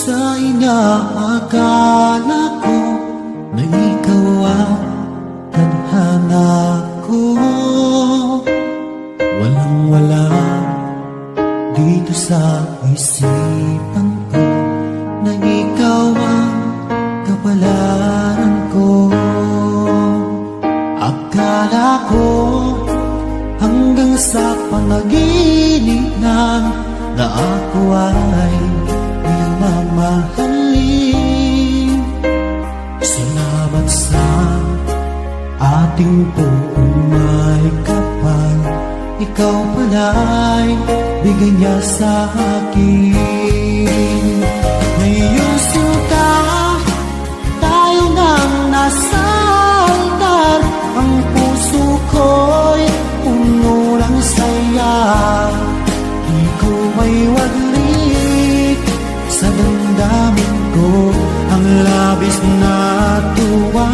Sa inaakala ko na ikaw ang tadhana ko, walang-wala dito sa isipan ko na ikaw ang kapalaran ko. Akala ko hanggang sa panaginip na ako ay mamahalin. Salamat sa ating buong may kapal, ikaw pala'y bigay niya sa akin. Ngayong sinta, tayo nang nasa altar, ang puso ko'y puno ng saya. Di ko may waglit sa damdamin ko ang labis na tuwa.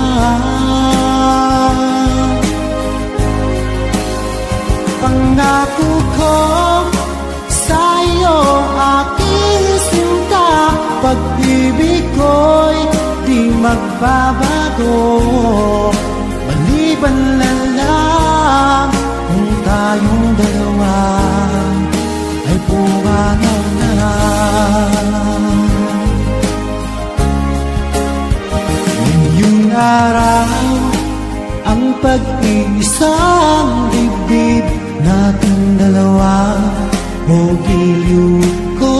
Pangako ko sa iyo, aking sinta, pag-ibig ko'y di magbabago, maliban na lang kung tayong dalawa ay pumanaw na. Ngayong araw, ang pag-iisang dibdib nating dalawa o giliw ko.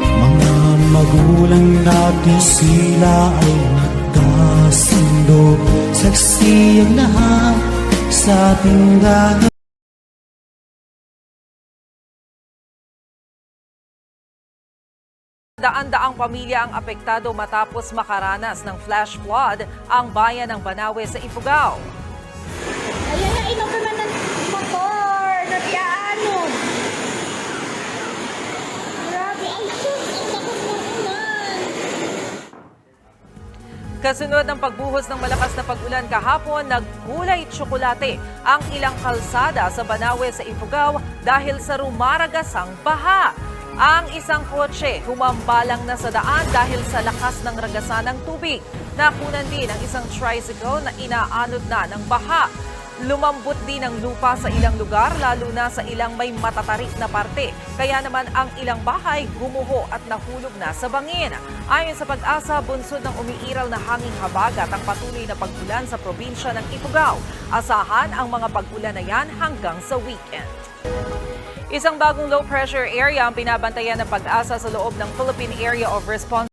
Mga magulang natin, sila ay nagkasundo, saksi ang lahat sa ating dalawa. Daan-daang pamilya ang apektado matapos makaranas ng flash flood ang bayan ng Banawe sa Ifugao. Ayan na, inopaman ng motor, nabiyaanon. Grabe, ay sus, ang lakas ng ulan. Kasunod ng pagbuhos ng malakas na pag-ulan kahapon, nagkulay tsokolate ang ilang kalsada sa Banawe sa Ifugao dahil sa rumaragasang baha. Ang isang kotse humambalang na sa daan dahil sa lakas ng ragasan ng tubig. Nakunan din ang isang tricycle na inaanod na ng baha. Lumambot din ang lupa sa ilang lugar, lalo na sa ilang may matatarik na parte. Kaya naman ang ilang bahay gumuho at nahulog na sa bangin. Ayon sa Pag-asa, bunsod ng umiiral na hanging habagat ang patuloy na pag-ulan sa probinsya ng Ifugao. Asahan ang mga pag-ulan na yan hanggang sa weekend. Isang bagong low-pressure area ang binabantayan ng Pag-asa sa loob ng Philippine Area of Responsibility